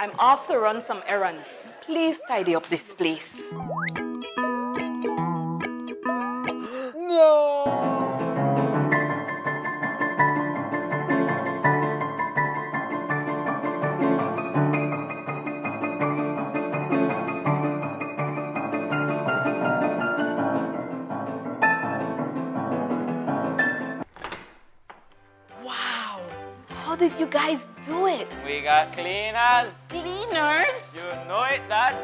I'm off to run some errands. Please tidy up this place. No! Wow! How did you guys do it? We got cleaners. Cleaners? You know it, Dad.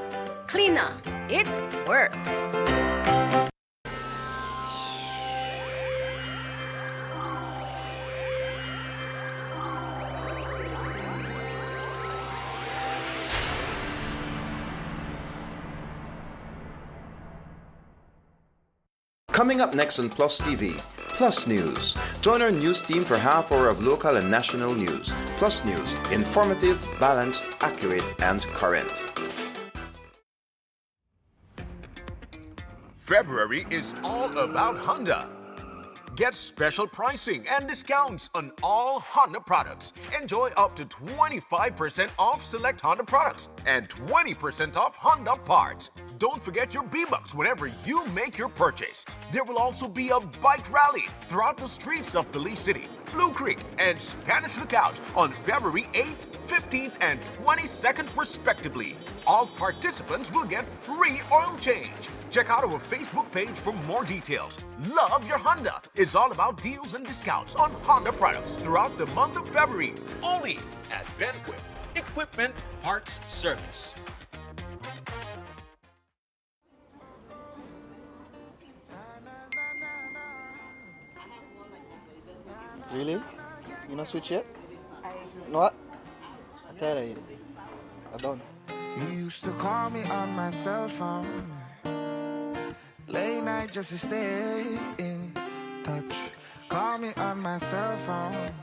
Cleaner, it works. Coming up next on Plus TV, Plus News. Join our news team for half hour of local and national news. Plus News, informative, balanced, accurate, and current. February is all about Honda. Get special pricing and discounts on all Honda products. Enjoy up to 25% off select Honda products and 20% off Honda parts. Don't forget your B-Bucks whenever you make your purchase. There will also be a bike rally throughout the streets of Belize City, Blue Creek, and Spanish Lookout on February 8th, 15th, and 22nd respectively. All participants will get free oil change. Check out our Facebook page for more details. Love your Honda. It's all about deals and discounts on Honda products throughout the month of February. Only at Benquip Equipment Parts Service. Really? You not switch yet? You know what? I tell you, I don't. You used to call me on my cell phone, late night just to stay in touch. Call me on my cell phone,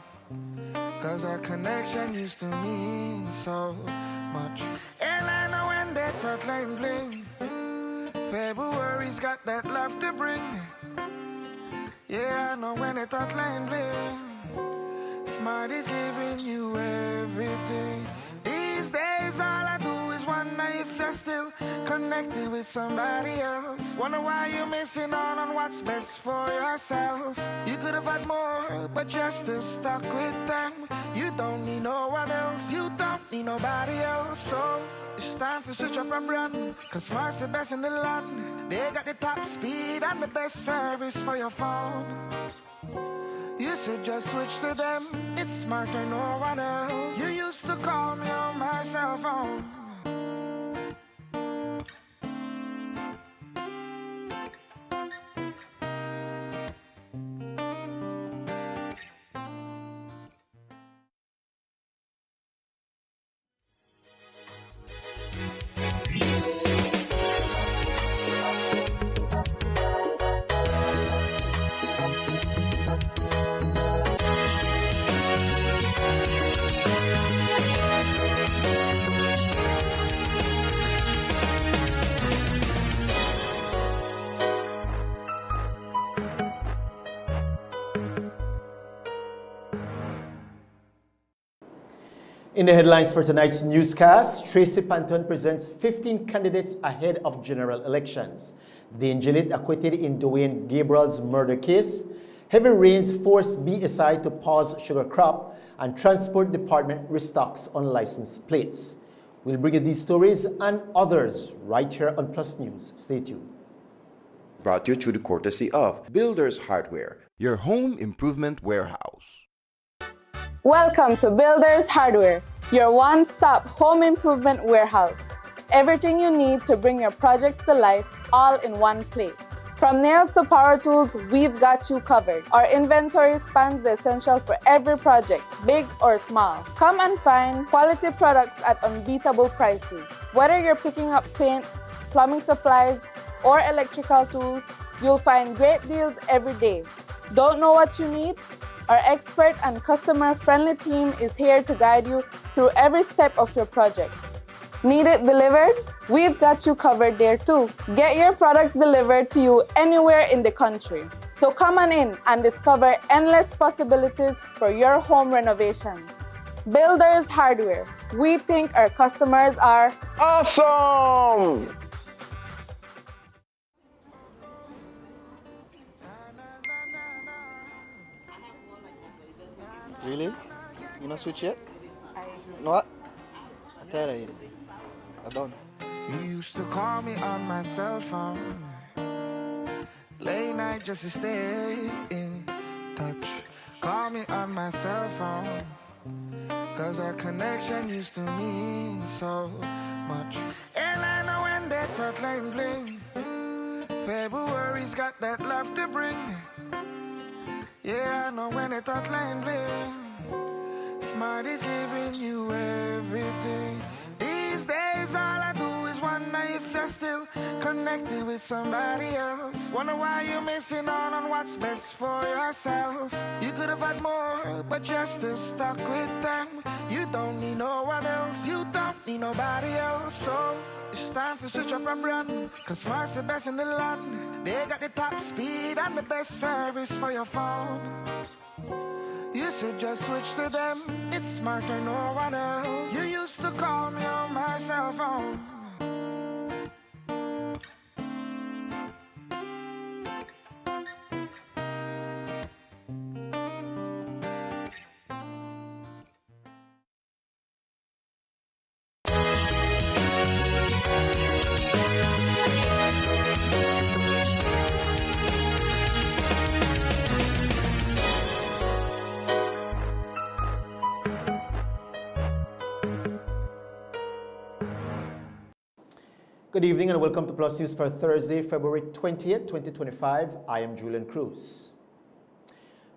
cause our connection used to mean so much. And I know when that thought line bling, February's got that love to bring. Yeah, I know when that thought line bling, Smart is giving you everything. These days all I do is wonder if you're still connected with somebody else. Wonder why you're missing out on what's best for yourself. You could have had more, but you're still stuck with them. You don't need no one else, you don't need nobody else. So it's time to switch up and brand, cause Smart's the best in the land. They got the top speed and the best service for your phone. You should just switch to them, it's smarter, no one else. You used to call me on my cell phone. In the headlines for tonight's newscast, Tracy Panton presents 15 candidates ahead of general elections. Danger Lit acquitted in Dwayne Gabriel's murder case. Heavy rains force BSI to pause sugar crop, and Transport Department restocks unlicensed plates. We'll bring you these stories and others right here on Plus News. Stay tuned. Brought to you through the courtesy of Builders Hardware, your home improvement warehouse. Welcome to Builders Hardware, your one-stop home improvement warehouse. Everything you need to bring your projects to life, all in one place. From nails to power tools, we've got you covered. Our inventory spans the essential for every project, big or small. Come and find quality products at unbeatable prices. Whether you're picking up paint, plumbing supplies, or electrical tools, you'll find great deals every day. Don't know what you need? Our expert and customer-friendly team is here to guide you through every step of your project. Need it delivered? We've got you covered there too. Get your products delivered to you anywhere in the country. So come on in and discover endless possibilities for your home renovations. Builders Hardware. We think our customers are Awesome! Really? You not switch yet? You know what? I'm tired of it. I'm done. You used to call me on my cell phone, late night just to stay in touch. Call me on my cell phone, cause our connection used to mean so much. And I know when that thought line bling, February's got that love to bring. Yeah, I know when that thought line bling, Smart is giving you everything. These days all I do is wonder if you're still connected with somebody else. Wonder why you're missing out on what's best for yourself. You could have had more, but you're still stuck with them. You don't need no one else, you don't need nobody else. So it's time to switch up and run, cause Smart's the best in the land. They got the top speed and the best service for your phone. You should just switch to them, it's Smarter, no one else. You used to call me on my cell phone. Good evening and welcome to Plus News for Thursday, February 20th, 2025. I am Julian Cruz.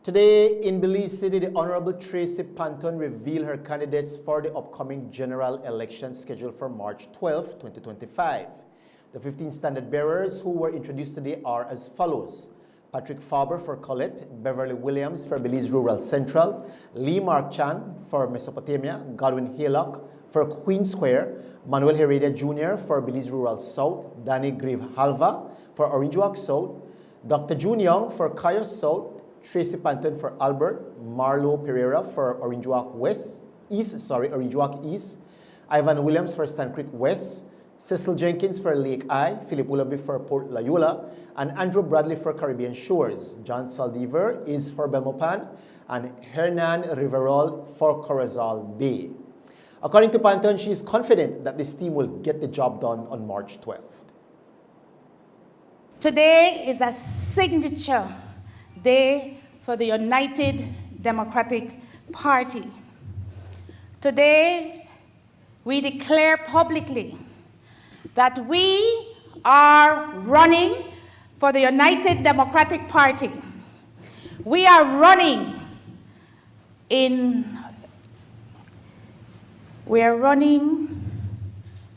Today in Belize City, the Honorable Tracy Panton revealed her candidates for the upcoming general election scheduled for March 12, 2025. The 15 standard bearers who were introduced today are as follows: Patrick Faber for Colette, Beverly Williams for Belize Rural Central, Lee Mark Chan for Mesopotamia, Godwin Haylock for Queen Square, Manuel Heredia Jr. for Belize Rural South, Danny Grieve Halva for Orange Walk South, Dr. June Young for Cayos South, Tracy Panton for Albert, Marlo Pereira for Orange Walk East, Ivan Williams for Stan Creek West, Cecil Jenkins for Lake Eye, Philip Willoughby for Port Loyola, and Andrew Bradley for Caribbean Shores. John Saldivar is for Belmopan, and Hernan Riverol for Corozal Bay. According to Panton, she is confident that this team will get the job done on March 12th. Today is a signature day for the United Democratic Party. Today, we declare publicly that we are running for the United Democratic Party. We are running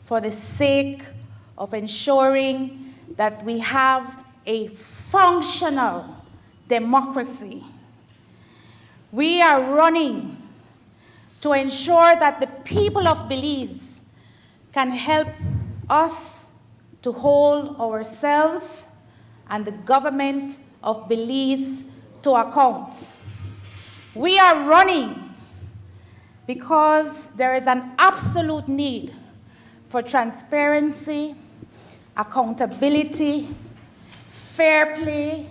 for the sake of ensuring that we have a functional democracy. We are running to ensure that the people of Belize can help us to hold ourselves and the government of Belize to account. We are running because there is an absolute need for transparency, accountability, fair play,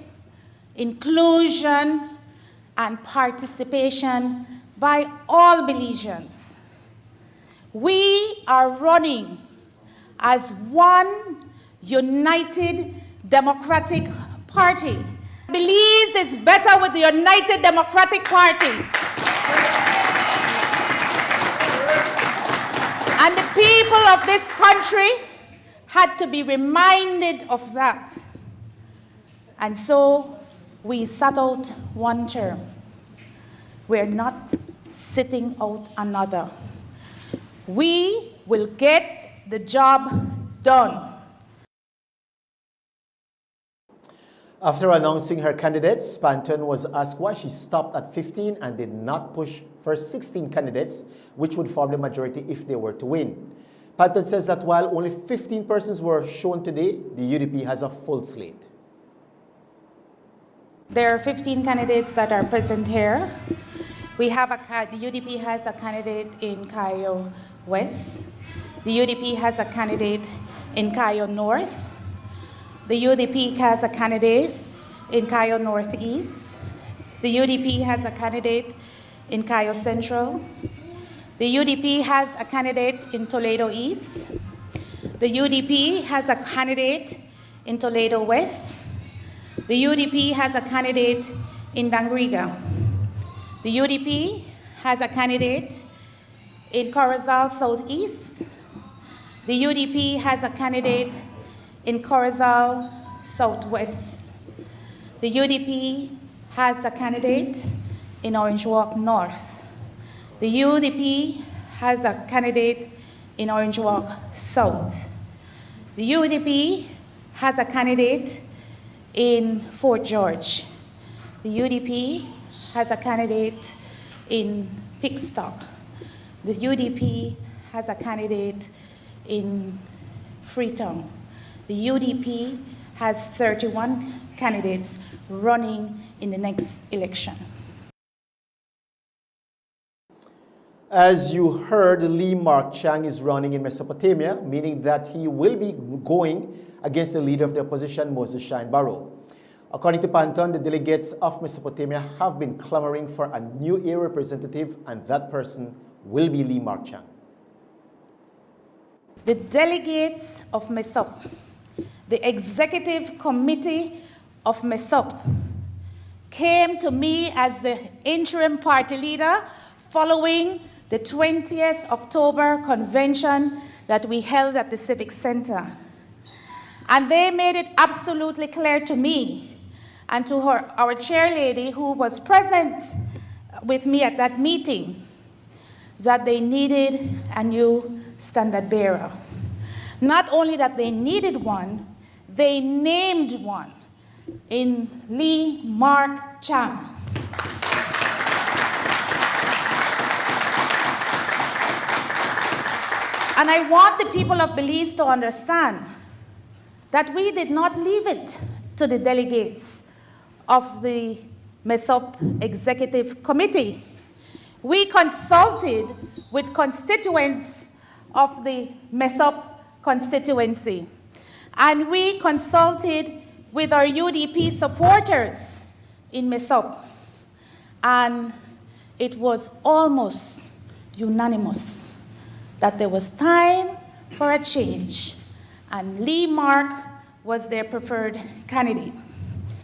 inclusion, and participation by all Belizeans. We are running as one united democratic party. Belize is better with the United Democratic Party. And the people of this country had to be reminded of that. And so we sat out one term. We're not sitting out another. We will get the job done. After announcing her candidates, Panton was asked why she stopped at 15 and did not push for 16 candidates, which would form the majority if they were to win. Panton says that while only 15 persons were shown today, the UDP has a full slate. There are 15 candidates that are present here. We have the UDP has a candidate in Cayo West. The UDP has a candidate in Cayo North. The UDP has a candidate in Cayo Northeast. The UDP has a candidate in Cayo Central. The UDP has a candidate in Toledo East. The UDP has a candidate in Toledo West. The UDP has a candidate in Dangriga. The UDP has a candidate in Corozal Southeast. The UDP has a candidate in Corozal Southwest. The UDP has a candidate in Orange Walk North. The UDP has a candidate in Orange Walk South. The UDP has a candidate in Fort George. The UDP has a candidate in Pickstock. The UDP has a candidate in Freetown. The UDP has 31 candidates running in the next election. As you heard, Lee Mark Chang is running in Mesopotamia, meaning that he will be going against the leader of the opposition, Moses Shine Barrow. According to Panton, the delegates of Mesopotamia have been clamoring for a new area representative, and that person will be Lee Mark Chang. The delegates of MESOP, the executive committee of MESOP, came to me as the interim party leader following the 20th October convention that we held at the Civic Center. And they made it absolutely clear to me and to our chairlady, who was present with me at that meeting, that they needed a new standard bearer. Not only that they needed one, they named one in Lee Mark Chang. And I want the people of Belize to understand that we did not leave it to the delegates of the MESOP Executive Committee. We consulted with constituents of the MESOP constituency, and we consulted with our UDP supporters in MESOP, and it was almost unanimous that there was time for a change, and Lee Mark was their preferred candidate.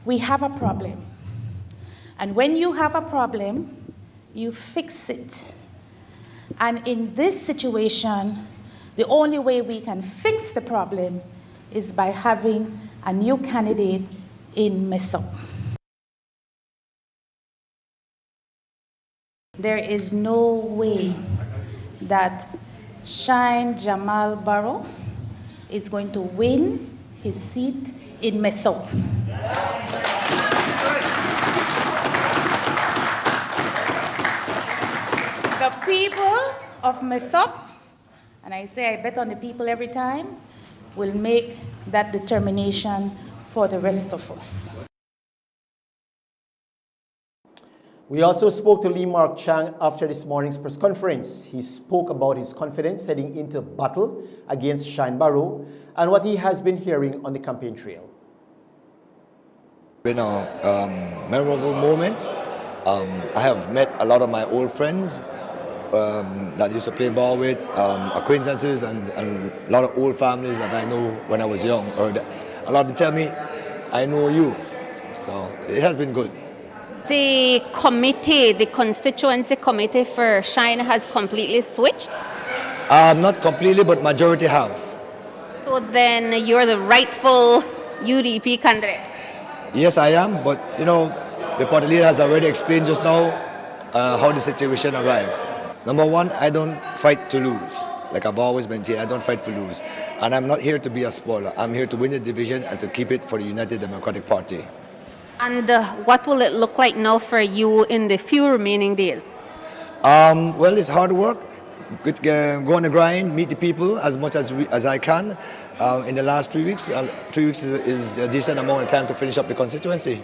We have a problem, and when you have a problem, you fix it. And in this situation, the only way we can fix the problem is by having a new candidate in MESOP. There is no way that Shine Jamal Barrow is going to win his seat in MESOP. The people of MESOP, and I say I bet on the people every time, will make that determination for the rest of us. We also spoke to Lee Mark Chang after this morning's press conference. He spoke about his confidence heading into battle against Shine Barrow and what he has been hearing on the campaign trail. Been a memorable moment. I have met a lot of my old friends that I used to play ball with, acquaintances, and a lot of old families that I know when I was young. Or a lot of them tell me, I know you. So it has been good. The committee, the constituency committee for Shine has completely switched? Not completely, but majority have. So then you're the rightful UDP candidate? Yes, I am, but you know, the party leader has already explained just now how the situation arrived. Number one, I don't fight to lose. Like I've always maintained, I don't fight to lose. And I'm not here to be a spoiler. I'm here to win the division and to keep it for the United Democratic Party. And what will it look like now for you in the few remaining days? Well, it's hard work. Go on the grind, meet the people as much as I can. In the last 3 weeks, 3 weeks is a decent amount of time to finish up the constituency.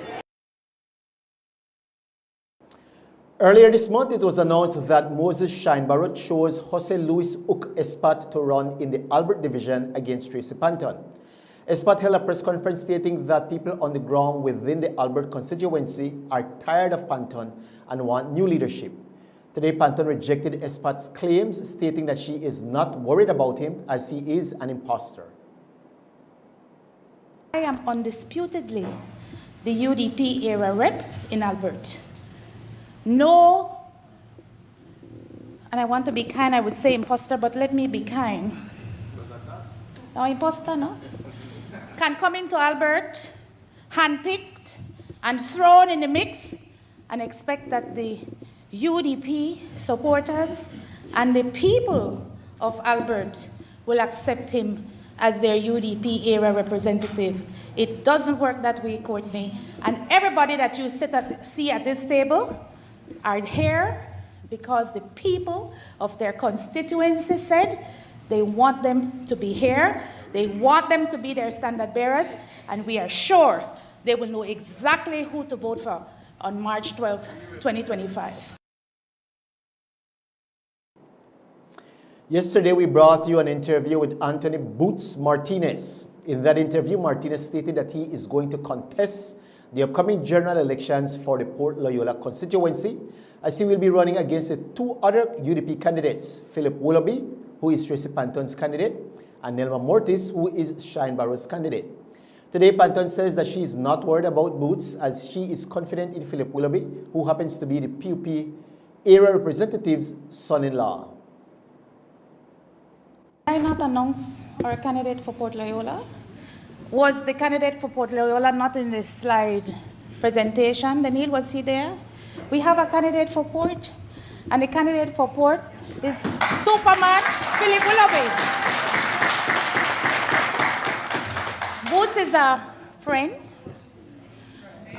Earlier this month, it was announced that Moses Shinebarrow chose Jose Luis Uk Espat to run in the Albert division against Tracy Panton. Espat held a press conference stating that people on the ground within the Albert constituency are tired of Panton and want new leadership. Today, Panton rejected Espat's claims, stating that she is not worried about him as he is an imposter. I am undisputedly the UDP era rep in Albert. No, and I want to be kind, I would say imposter, but let me be kind. No, imposter, no? Can come into Albert, handpicked and thrown in the mix and expect that the UDP supporters and the people of Albert will accept him as their UDP era representative. It doesn't work that way, Courtney. And everybody that you see at this table are here because the people of their constituency said they want them to be here, they want them to be their standard bearers, and we are sure they will know exactly who to vote for on March 12, 2025. Yesterday, we brought you an interview with Anthony Boots Martinez. In that interview, Martinez stated that he is going to contest the upcoming general elections for the Port Loyola constituency, as he will be running against the two other UDP candidates, Philip Willoughby, who is Tracy Panton's candidate, and Nelma Mortis, who is Shinebarrow's candidate. Today, Panton says that she is not worried about Boots, as she is confident in Philip Willoughby, who happens to be the PUP era representative's son-in-law. I not announce our candidate for Port Loyola. Was the candidate for Port Loyola not in the slide presentation? Daniel, was he there? We have a candidate for Port, and the candidate for Port is Superman Philip Willoughby. Boots is a friend.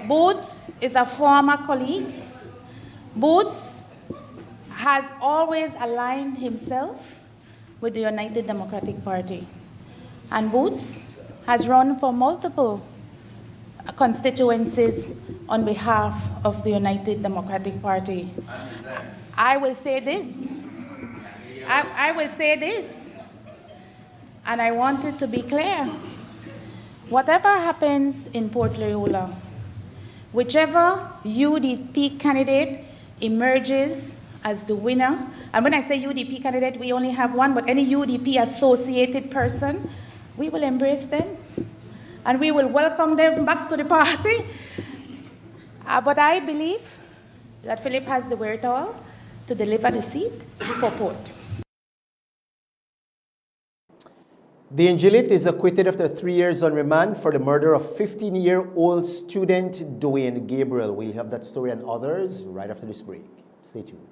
Boots is a former colleague. Boots has always aligned himself with the United Democratic Party. And Boots has run for multiple constituencies on behalf of the United Democratic Party. I will say this. I will say this. And I want it to be clear. Whatever happens in Port Loyola, whichever UDP candidate emerges as the winner, and when I say UDP candidate, we only have one, but any UDP associated person, we will embrace them and we will welcome them back to the party. But I believe that Philip has the wherewithal to deliver the seat for Port. The Angelit is acquitted after 3 years on remand for the murder of 15-year-old student Dwayne Gabriel. We'll have that story and others right after this break. Stay tuned.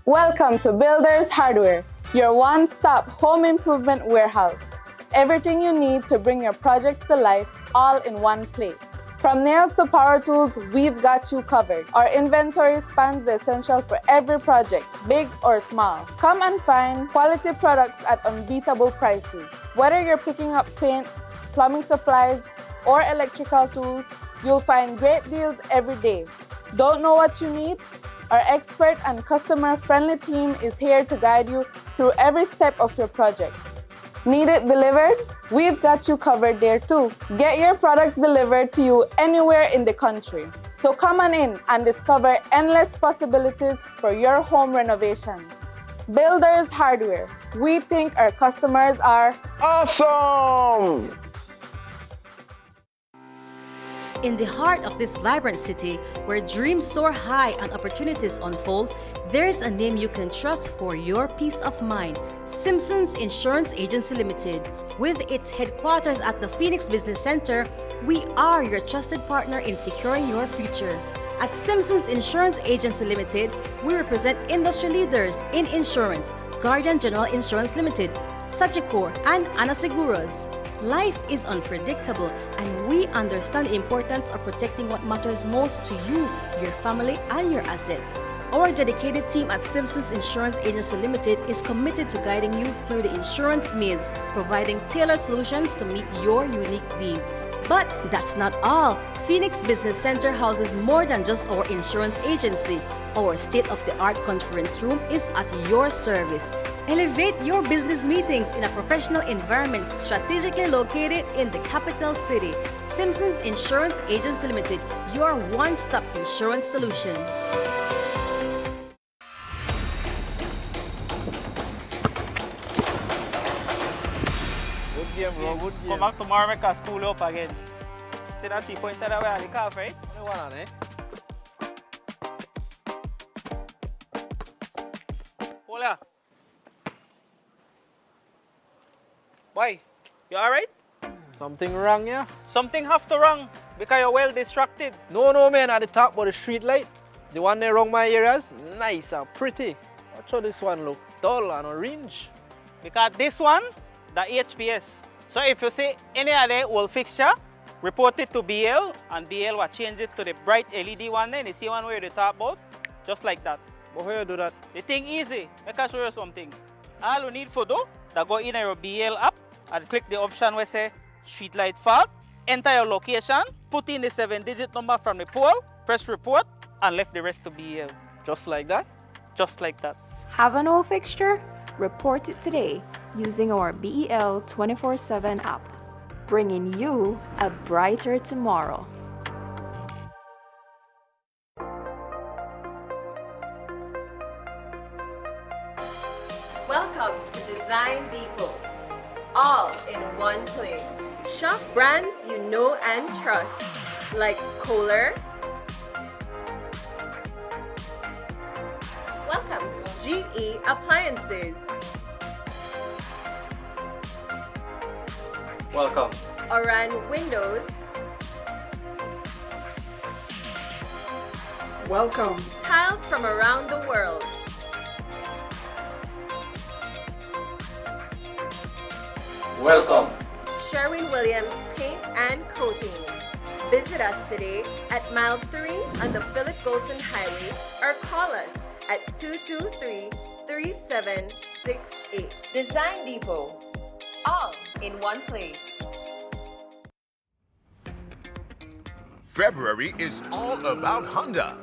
Welcome to Builders Hardware, your one-stop home improvement warehouse. Everything you need to bring your projects to life, all in one place. From nails to power tools, we've got you covered. Our inventory spans the essentials for every project, big or small. Come and find quality products at unbeatable prices. Whether you're picking up paint, plumbing supplies, or electrical tools, you'll find great deals every day. Don't know what you need? Our expert and customer-friendly team is here to guide you through every step of your project. Need it delivered? We've got you covered there too. Get your products delivered to you anywhere in the country. So come on in and discover endless possibilities for your home renovations. Builders Hardware. We think our customers are awesome! In the heart of this vibrant city, where dreams soar high and opportunities unfold, there's a name you can trust for your peace of mind: Simpson's Insurance Agency Limited. With its headquarters at the Phoenix Business Center, we are your trusted partner in securing your future. At Simpson's Insurance Agency Limited, we represent industry leaders in insurance: Guardian General Insurance Limited, Sagicor, and Ana Seguros. Life is unpredictable, and we understand the importance of protecting what matters most to you, your family, and your assets. Our dedicated team at Simpsons Insurance Agency Limited is committed to guiding you through the insurance needs, providing tailored solutions to meet your unique needs. But that's not all. Phoenix Business Center houses more than just our insurance agency. Our state-of-the-art conference room is at your service. Elevate your business meetings in a professional environment strategically located in the capital city. Simpsons Insurance Agency Limited, your one-stop insurance solution. Good game, bro. Good game. Come back tomorrow, make us school up again. See that 3-pointer that way at the calf, right? Only one on, eh? Hola. Boy, you alright? Something wrong, yeah? Something have to wrong because you're well distracted. No, man, at the top of the street light. The one there around my areas, nice and pretty. Watch how this one look dull and orange. Because this one, the HPS. So if you see any other old fixture, report it to BL and BL will change it to the bright LED one then. You see one where they talk about? Just like that. But how you do that? The thing easy. Make I show you something. All you need for do, that go in your BL app and click the option where say street light fault, enter your location, put in the 7-digit number from the pole, press report, and left the rest to BL. Just like that? Just like that. Have an old fixture? Report it today using our BEL 24/7 app, bringing you a brighter tomorrow. Welcome to Design Depot, all in one place. Shop brands you know and trust, like Kohler. Welcome, GE Appliances. Welcome. Oran Windows. Welcome. Tiles from around the world. Welcome. Sherwin-Williams Paint and Coating. Visit us today at mile 3 on the Philip Golson Highway or call us at 223-3768. Design Depot, all in one place. February is all about Honda.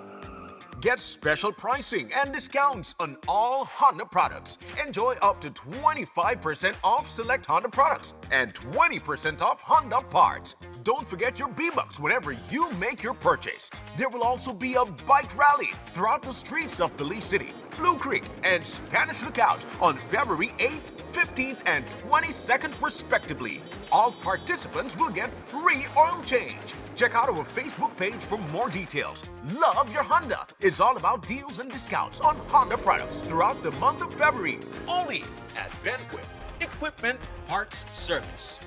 Get special pricing and discounts on all Honda products. Enjoy up to 25% off select Honda products and 20% off Honda parts. Don't forget your B-Bucks whenever you make your purchase. There will also be a bike rally throughout the streets of Belize City, Blue Creek, and Spanish Lookout on February 8th, 15th, and 22nd respectively. All participants will get free oil change. Check out our Facebook page for more details. Love your Honda. It's all about deals and discounts on Honda products throughout the month of February. Only at Benquip Equipment Parts Service.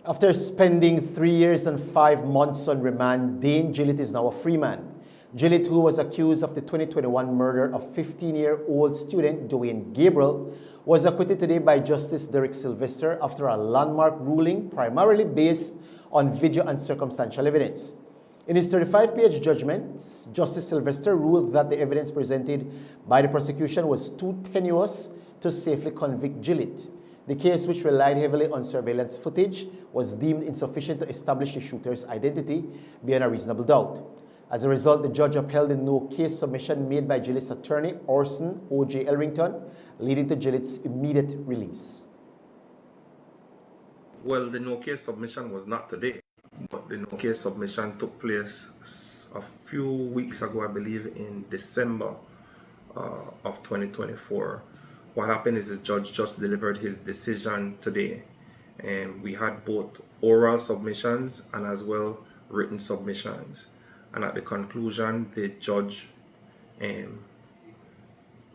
After spending 3 years and 5 months on remand, Dane Gillett is now a free man. Gillett, who was accused of the 2021 murder of 15-year-old student Dwayne Gabriel, was acquitted today by Justice Derek Sylvester after a landmark ruling primarily based on video and circumstantial evidence. In his 35-page judgment, Justice Sylvester ruled that the evidence presented by the prosecution was too tenuous to safely convict Gillett. The case, which relied heavily on surveillance footage, was deemed insufficient to establish the shooter's identity beyond a reasonable doubt. As a result, the judge upheld the no-case submission made by Gillett's attorney, Orson O.J. Elrington, leading to Gillett's immediate release. Well, the no-case submission was not today, but the no-case submission took place a few weeks ago, I believe in December of 2024. What happened is the judge just delivered his decision today, and we had both oral submissions and as well written submissions. And at the conclusion, the judge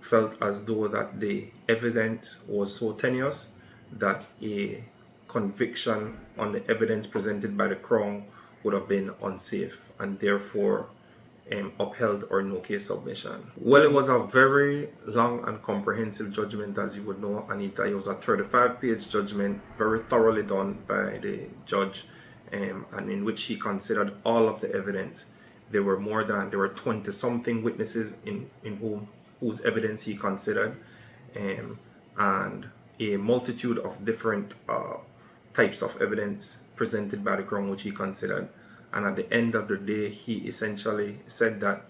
felt as though that the evidence was so tenuous that a conviction on the evidence presented by the Crown would have been unsafe and therefore upheld our no case submission. Well, it was a very long and comprehensive judgment, as you would know, Anita. It was a 35-page judgment, very thoroughly done by the judge, and in which he considered all of the evidence. There were 20-something witnesses whose evidence he considered, and a multitude of different types of evidence presented by the Crown which he considered. And at the end of the day, he essentially said that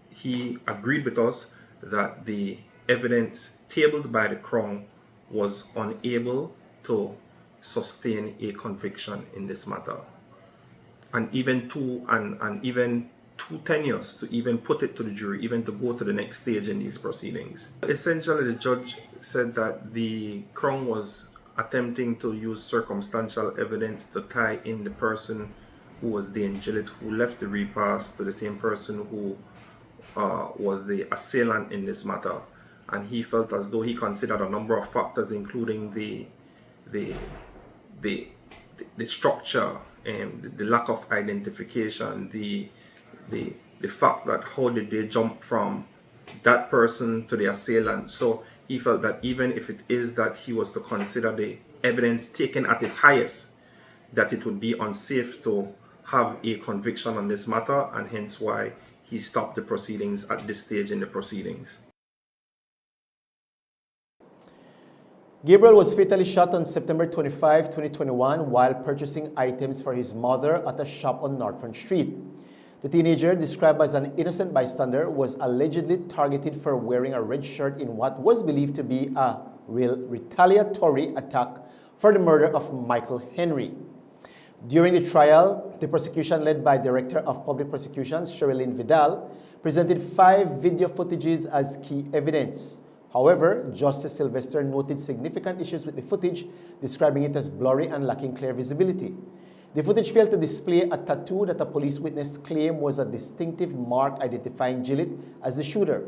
he agreed with us that the evidence tabled by the Crown was unable to sustain a conviction in this matter, and even two tenures to even put it to the jury, even to go to the next stage in these proceedings. Essentially, the judge said that the Crown was attempting to use circumstantial evidence to tie in the person who was the Gillett who left the repast to the same person who was the assailant in this matter. And he felt as though he considered a number of factors, including the structure and the lack of identification, the fact that how did they jump from that person to the assailant. So he felt that even if it is that he was to consider the evidence taken at its highest, that it would be unsafe to have a conviction on this matter, and hence why he stopped the proceedings at this stage in the proceedings. Gabriel was fatally shot on September 25, 2021 while purchasing items for his mother at a shop on Northfront Street. The teenager, described as an innocent bystander, was allegedly targeted for wearing a red shirt in what was believed to be a retaliatory attack for the murder of Michael Henry. During the trial, the prosecution, led by Director of Public Prosecutions Sherilyn Vidal, presented 5 video footages as key evidence. However, Justice Sylvester noted significant issues with the footage, describing it as blurry and lacking clear visibility. The footage failed to display a tattoo that a police witness claimed was a distinctive mark identifying Gillett as the shooter.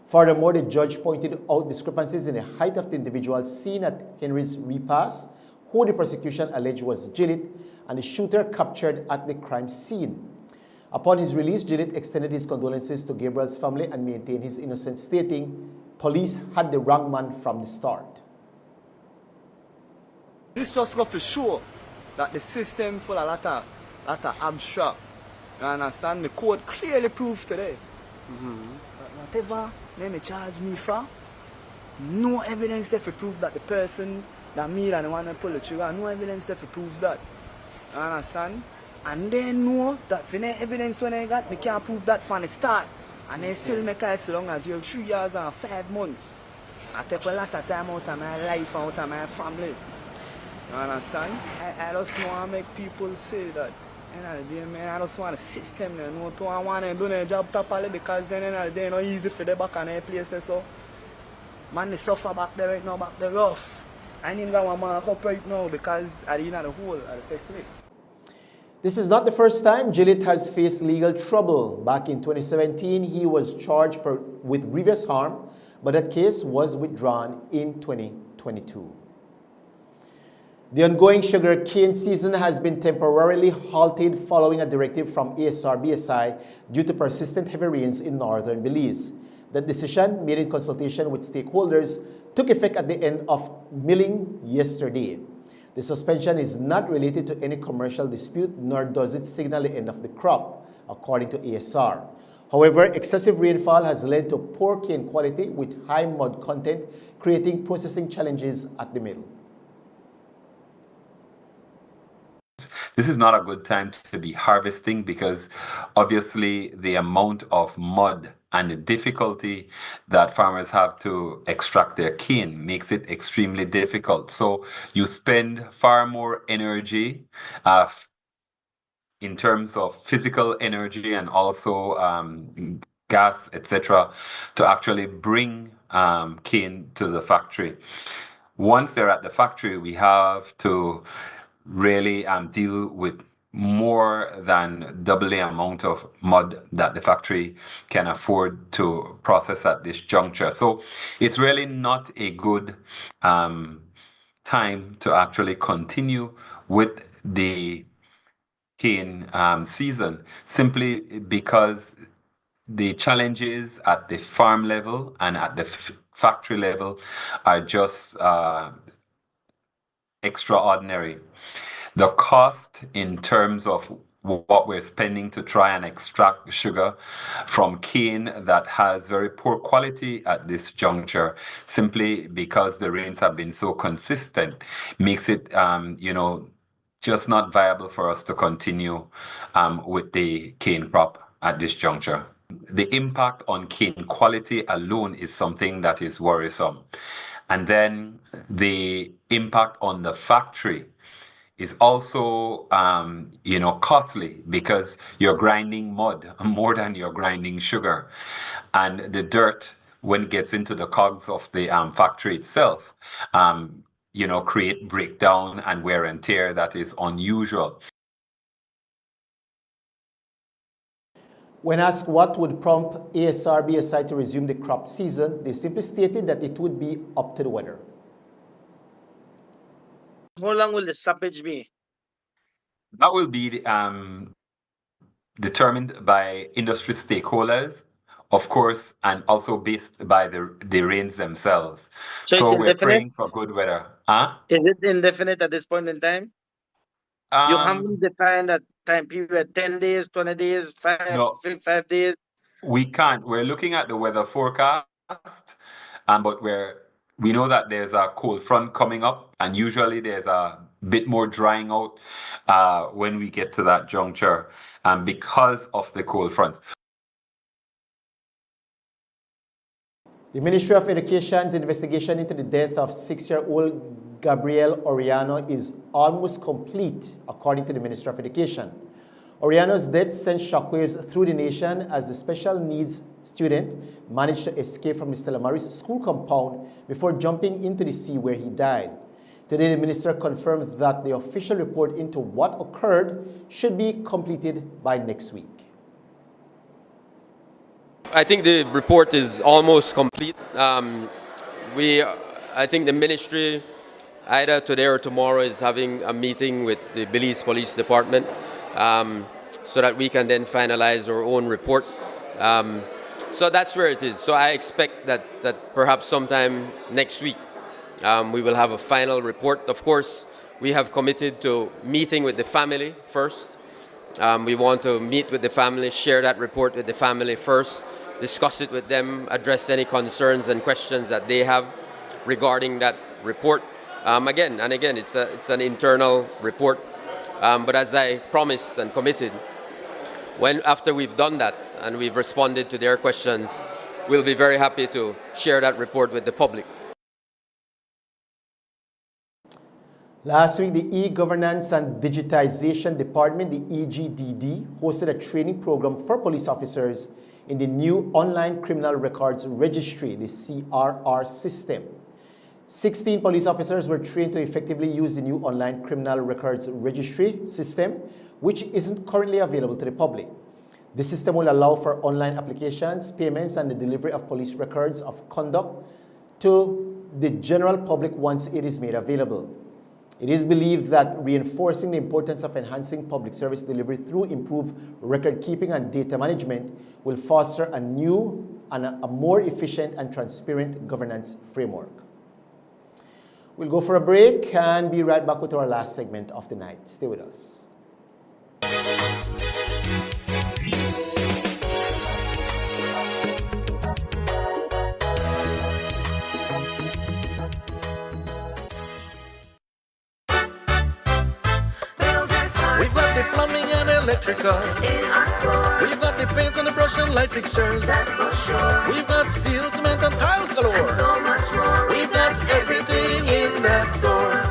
Furthermore, the judge pointed out discrepancies in the height of the individual seen at Henry's repast, who the prosecution alleged was Gillett, and the shooter captured at the crime scene. Upon his release, Gillett extended his condolences to Gabriel's family and maintained his innocence, stating, "Police had the wrong man from the start." This just goes to show that the system full of lot of abstract. You understand? The court clearly proved today. Whatever they charge me for, no evidence there to prove that the person that me and the one that pull the trigger, no evidence there to prove that. You understand? And they know that for no evidence when they got, they can't prove that from the start. And they still make us so long as jail 3 years and 5 months. I take a lot of time out of my life and out of my family. You understand? I just want to make people say that. I just want the system to know to want to do their job properly, because then it's not easy for them back on their places. So, man, they suffer back there right now, back there rough. I need to go and up right now because I didn't have the hole at the place. This is not the first time Gillett has faced legal trouble. Back in 2017, he was charged with grievous harm, but that case was withdrawn in 2022. The ongoing sugar cane season has been temporarily halted following a directive from ASR-BSI due to persistent heavy rains in northern Belize. The decision, made in consultation with stakeholders, took effect at the end of milling yesterday. The suspension is not related to any commercial dispute, nor does it signal the end of the crop, according to ASR. However, excessive rainfall has led to poor cane quality with high mud content, creating processing challenges at the mill. This is not a good time to be harvesting because obviously the amount of mud and the difficulty that farmers have to extract their cane makes it extremely difficult. So you spend far more energy in terms of physical energy and also gas, etc., to actually bring cane to the factory. Once they're at the factory, we have to really deal with more than double the amount of mud that the factory can afford to process at this juncture. So it's really not a good time to actually continue with the cane season, simply because the challenges at the farm level and at the factory level are just extraordinary. The cost in terms of what we're spending to try and extract sugar from cane that has very poor quality at this juncture, simply because the rains have been so consistent, makes it, just not viable for us to continue with the cane crop at this juncture. The impact on cane quality alone is something that is worrisome. And then the impact on the factory is also, costly, because you're grinding mud more than you're grinding sugar. And the dirt, when it gets into the cogs of the factory itself, create breakdown and wear and tear that is unusual. When asked what would prompt ASRBSI to resume the crop season, they simply stated that it would be up to the weather. How long will the stoppage be? That will be determined by industry stakeholders, of course, and also based by the rains themselves. So we're praying for good weather. Is it indefinite at this point in time? You haven't defined a time period, 10 days, 20 days, 5 days? We can't. We're looking at the weather forecast, but we know that there's a cold front coming up, and usually there's a bit more drying out when we get to that juncture because of the cold front. The Ministry of Education's investigation into the death of 6-year-old Gabriel Oriano is almost complete, according to the Ministry of Education. Oriano's death sent shockwaves through the nation as the special needs student managed to escape from Mr. Lamari's school compound before jumping into the sea, where he died. Today, the minister confirmed that the official report into what occurred should be completed by next week. I think the report is almost complete. I think the ministry, either today or tomorrow, is having a meeting with the Belize Police Department so that we can then finalize our own report. So that's where it is. So I expect that perhaps sometime next week we will have a final report. Of course, we have committed to meeting with the family first. We want to meet with the family, share that report with the family first, discuss it with them, address any concerns and questions that they have regarding that report. Again, it's an internal report. But as I promised and committed, after we've done that and we've responded to their questions, we'll be very happy to share that report with the public. Last week, the E-Governance and Digitization Department, the EGDD, hosted a training program for police officers in the new Online Criminal Records Registry, the CRR system. 16 police officers were trained to effectively use the new Online Criminal Records Registry system, which isn't currently available to the public. The system will allow for online applications, payments, and the delivery of police records of conduct to the general public once it is made available. It is believed that reinforcing the importance of enhancing public service delivery through improved record keeping and data management will foster a new and a more efficient and transparent governance framework. We'll go for a break and be right back with our last segment of the night. Stay with us. We've got the plumbing and electrical in our store. We've got the paints and the brush and light fixtures. That's for sure. We've got steel, cement, and tiles galore. And so much more. We've got everything in that store.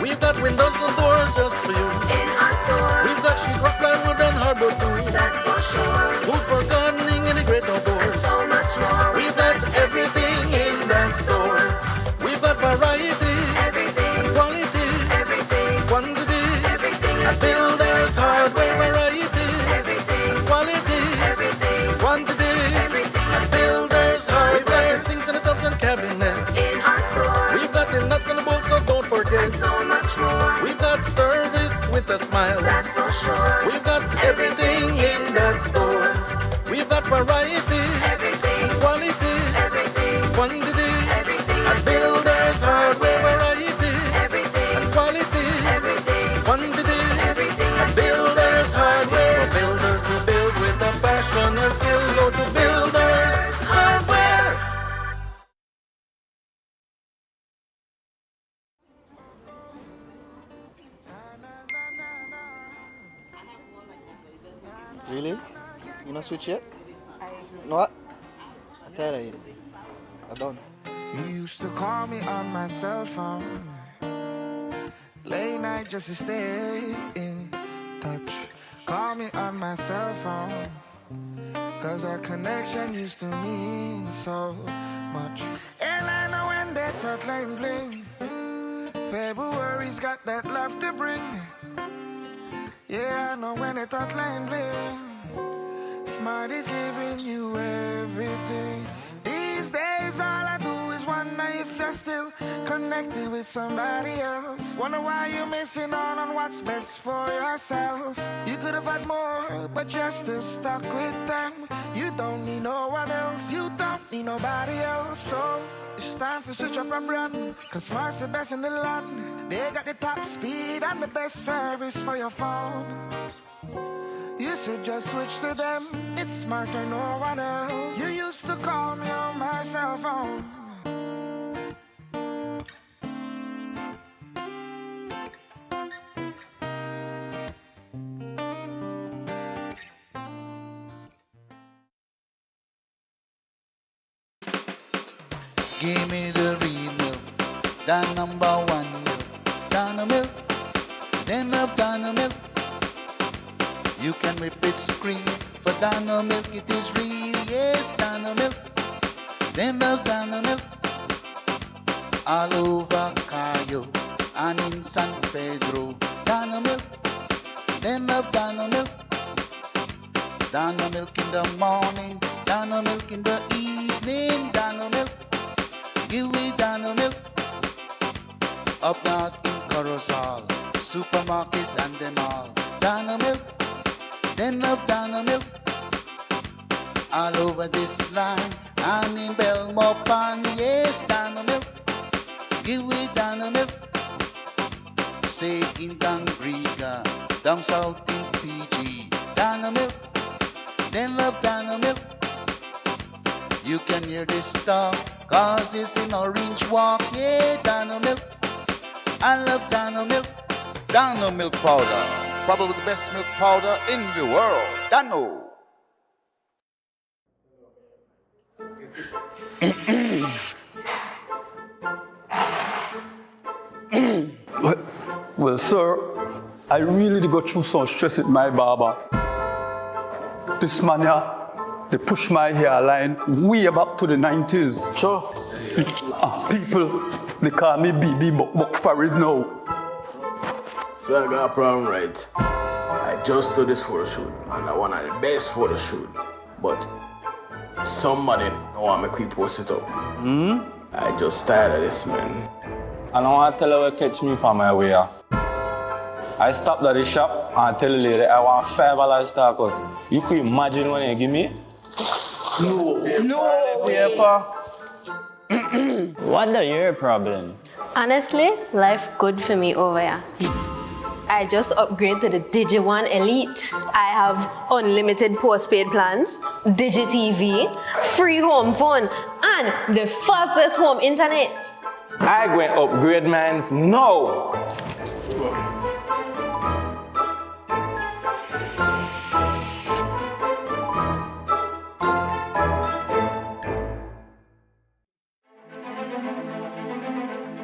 We've got windows and doors just for you. In our store. We've got sheetrock, plywood, and hardwood too. That's for sure. Tools for gardening and the great outdoors. And so much more. We've got everything in that store. We've got variety. Everything. Quality. Everything. Quantity. Everything. At Builders Hardware, variety. Everything. Quality. Everything. Quantity. Everything. At Builders Hardware. We've got the sinks and the tubs and cabinets. In our store. We've got sustainable, so don't forget. And so much more. We've got service with a smile. That's for sure. We've got everything in that store. We've got variety, everything, quality, everything, quantity, everything. And Builders Hardware, variety, everything, and quality, everything, quantity, everything. And Builders Hardware. For builders who build with a passion and skill, go to Builders Hardware. Really? You not switch yet? No what? I tell you. I don't. You used to call me on my cell phone, late night just to stay in touch. Call me on my cell phone, cause our connection used to mean so much. And I know when that thought line bling, February's got that love to bring. Yeah, I know when that thought line bling, Smart is giving you everything. These days all I do is wonder if you're still connected with somebody else. Wonder why you're missing out on what's best for yourself. You could have had more, but you're still stuck with them. You don't need no one else, you don't need nobody else. So it's time to switch up and run, cause Smart's the best in the land. They got the top speed and the best service for your phone. You should just switch to them, it's Smarter, no one else. You used to call me on my cell phone. Give me the real milk, the number one milk, Dano milk, then love Dano milk. You can whip it scream, for Dano milk it is real, yes, Dano milk, then love Dano milk. All over Cayo and in San Pedro, Dano milk, then love Dano milk. Dano milk in the morning, Dano milk in the evening, Dano milk. Give me Dano milk. Up north in Corozal, supermarket and them all. Dano milk, then love Dano milk. All over this land and in Belmopan, yes, Dano milk. Give me Dano milk. Say in Dangriga, down south in Fiji, Dano milk, then love Dano milk. You can hear this stuff, cause it's in Orange Walk, yeah, Dano milk. I love Dano milk. Dano milk powder, probably the best milk powder in the world. Dano. Well, sir, I really did go through some stress with my barber. This man here, they push my hairline way back to the 90s. Sure. People, they call me BB Buck Farid now. So I got a problem, right? I just do this photo shoot, and I want the best photo shoot. But somebody don't want me to post it up. I just tired of this, man. I don't want to tell her to catch me on my way. I stopped at the shop and tell the lady I want $5 tacos. You could imagine what you give me? No. What the your problem? Honestly, life good for me over here. I just upgraded to the Digi1 Elite. I have unlimited postpaid plans, Digi TV, free home phone, and the fastest home internet. I going to upgrade mines now.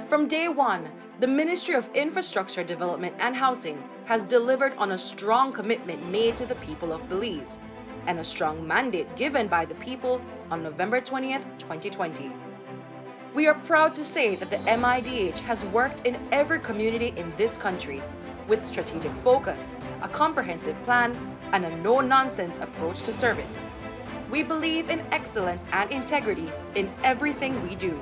From day one, the Ministry of Infrastructure Development and Housing has delivered on a strong commitment made to the people of Belize and a strong mandate given by the people on November 20th, 2020. We are proud to say that the MIDH has worked in every community in this country with strategic focus, a comprehensive plan, and a no-nonsense approach to service. We believe in excellence and integrity in everything we do.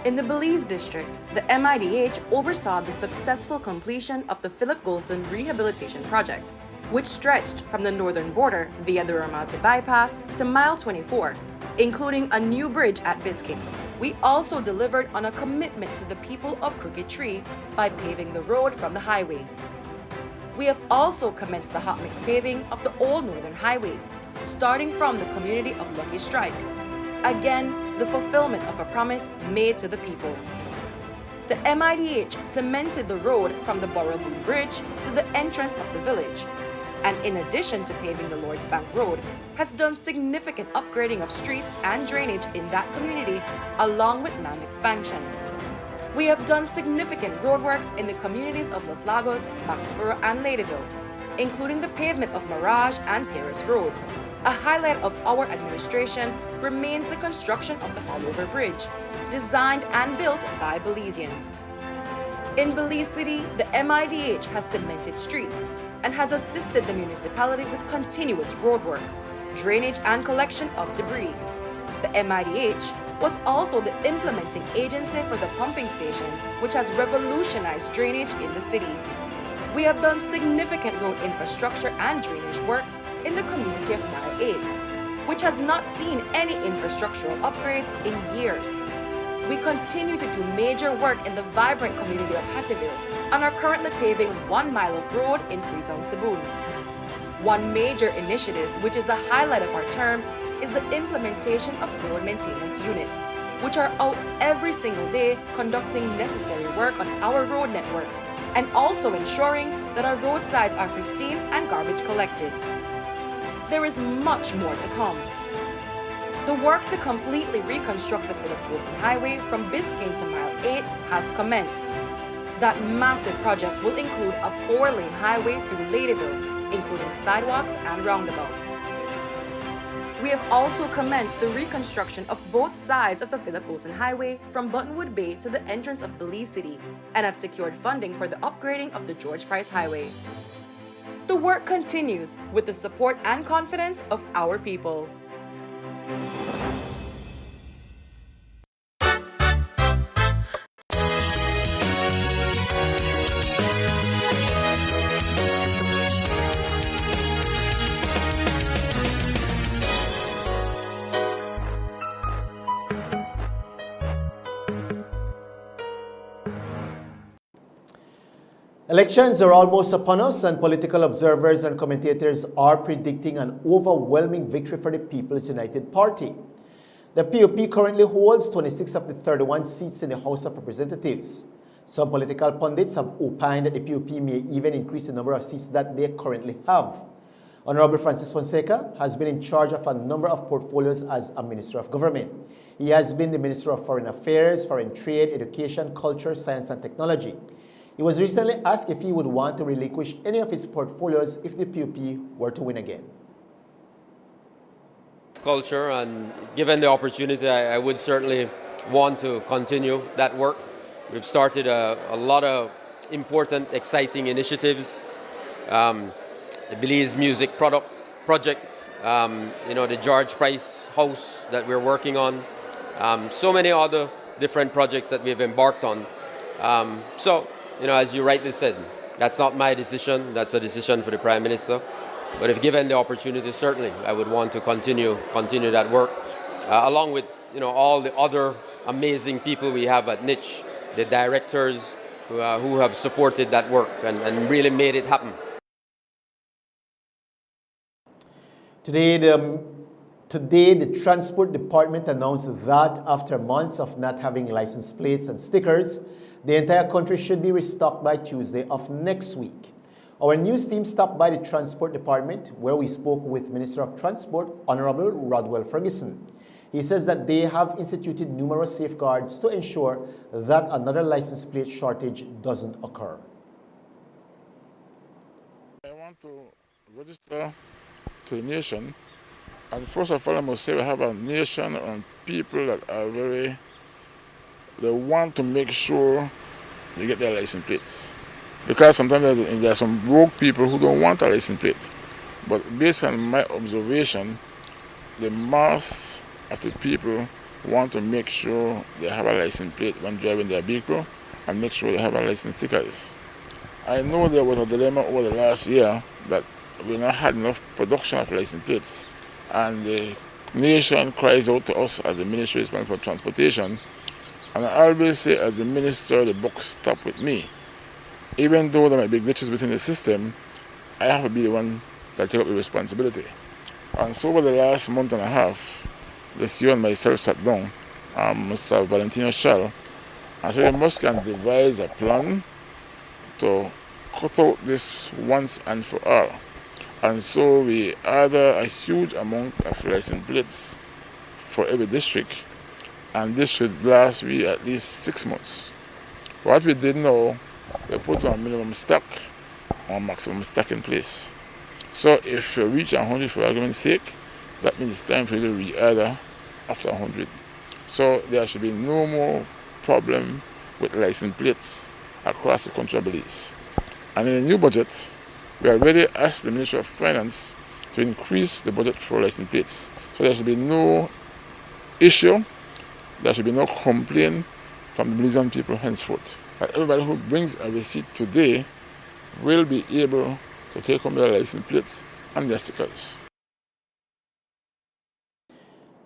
In the Belize district, the MIDH oversaw the successful completion of the Philip Golson Rehabilitation Project, which stretched from the northern border via the Ramalta Bypass to Mile 24, including a new bridge at Biscayne. We also delivered on a commitment to the people of Crooked Tree by paving the road from the highway. We have also commenced the hot mix paving of the Old Northern Highway, starting from the community of Lucky Strike. Again, the fulfillment of a promise made to the people. The MIDH cemented the road from the Borrowboom Bridge to the entrance of the village, and in addition to paving the Lord's Bank Road, has done significant upgrading of streets and drainage in that community, along with land expansion. We have done significant roadworks in the communities of Los Lagos, Maxborough, and Ladyville, including the pavement of Mirage and Paris roads. A highlight of our administration remains the construction of the Hallover Bridge, designed and built by Belizeans. In Belize City, the MIDH has cemented streets and has assisted the municipality with continuous roadwork, drainage, and collection of debris. The MIDH was also the implementing agency for the pumping station, which has revolutionized drainage in the city. We have done significant road infrastructure and drainage works in the community of Mile 8, which has not seen any infrastructural upgrades in years. We continue to do major work in the vibrant community of Hattieville and are currently paving 1 mile of road in Freetown, Cebu. One major initiative, which is a highlight of our term, is the implementation of road maintenance units, which are out every single day conducting necessary work on our road networks and also ensuring that our roadsides are pristine and garbage collected. There is much more to come. The work to completely reconstruct the Philip Golson Highway from Biscayne to Mile 8 has commenced. That massive project will include a 4-lane highway through Ladyville, including sidewalks and roundabouts. We have also commenced the reconstruction of both sides of the Philip Golson Highway from Buttonwood Bay to the entrance of Belize City and have secured funding for the upgrading of the George Price Highway. The work continues with the support and confidence of our people. Elections are almost upon us, and political observers and commentators are predicting an overwhelming victory for the People's United Party. The PUP currently holds 26 of the 31 seats in the House of Representatives. Some political pundits have opined that the PUP may even increase the number of seats that they currently have. Honorable Francis Fonseca has been in charge of a number of portfolios as a Minister of Government. He has been the Minister of Foreign Affairs, Foreign Trade, Education, Culture, Science and Technology. He was recently asked if he would want to relinquish any of his portfolios if the PUP were to win again. Culture, and given the opportunity, I would certainly want to continue that work. We've started a lot of important, exciting initiatives. The Belize Music Project, the George Price House that we're working on. So many other different projects that we've embarked on. As you rightly said, that's not my decision. That's a decision for the Prime Minister. But if given the opportunity, certainly I would want to continue that work, along with all the other amazing people we have at Niche, the directors who have supported that work and really made it happen. Today, the Transport Department announced that after months of not having license plates and stickers, the entire country should be restocked by Tuesday of next week. Our news team stopped by the Transport Department, where we spoke with Minister of Transport, Honorable Rodwell Ferguson. He says that they have instituted numerous safeguards to ensure that another license plate shortage doesn't occur. I want to register to the nation, and first of all I must say we have a nation and people that are they want to make sure they get their license plates. Because sometimes there are some broke people who don't want a license plate. But based on my observation, the mass of the people want to make sure they have a license plate when driving their vehicle and make sure they have a license stickers. I know there was a dilemma over the last year that we not had enough production of license plates, and the nation cries out to us as the Ministry responsible for transportation, and I always say as the minister the buck stop with me. Even though there might be glitches within the system, I have to be the one that take up the responsibility. And so over the last month and a half, the CEO and myself sat down, Mr. Valentino Shell, and said we must can devise a plan to cut out this once and for all. And so we order a huge amount of license plates for every district, and this should last we at least 6 months. What we did now, we put a minimum stock or maximum stock in place. So if you reach 100 for argument's sake, that means it's time for you to re-order after 100. So there should be no more problem with license plates across the country, I believe. And in the new budget, we already asked the Ministry of Finance to increase the budget for license plates. So there should be no issue, there should be no complaint from the Belizean people henceforth. And everybody who brings a receipt today will be able to take home their license plates and their stickers.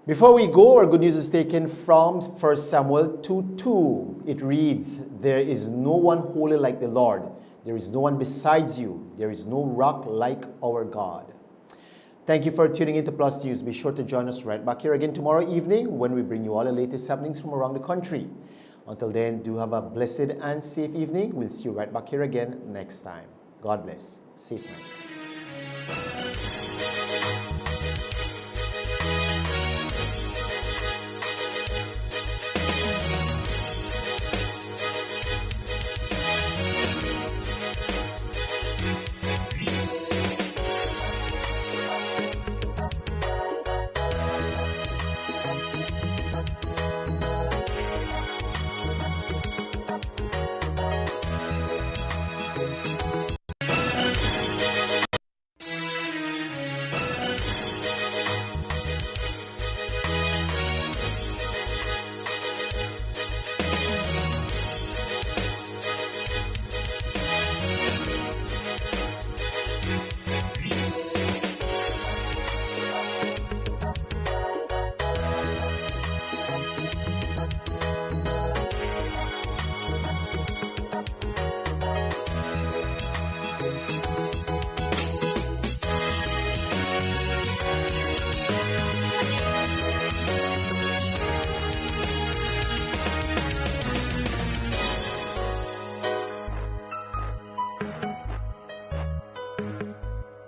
Before we go, our good news is taken from 1 Samuel 2:2. It reads, "There is no one holy like the Lord. There is no one besides you. There is no rock like our God." Thank you for tuning in to Plus News. Be sure to join us right back here again tomorrow evening when we bring you all the latest happenings from around the country. Until then, do have a blessed and safe evening. We'll see you right back here again next time. God bless. Safe night.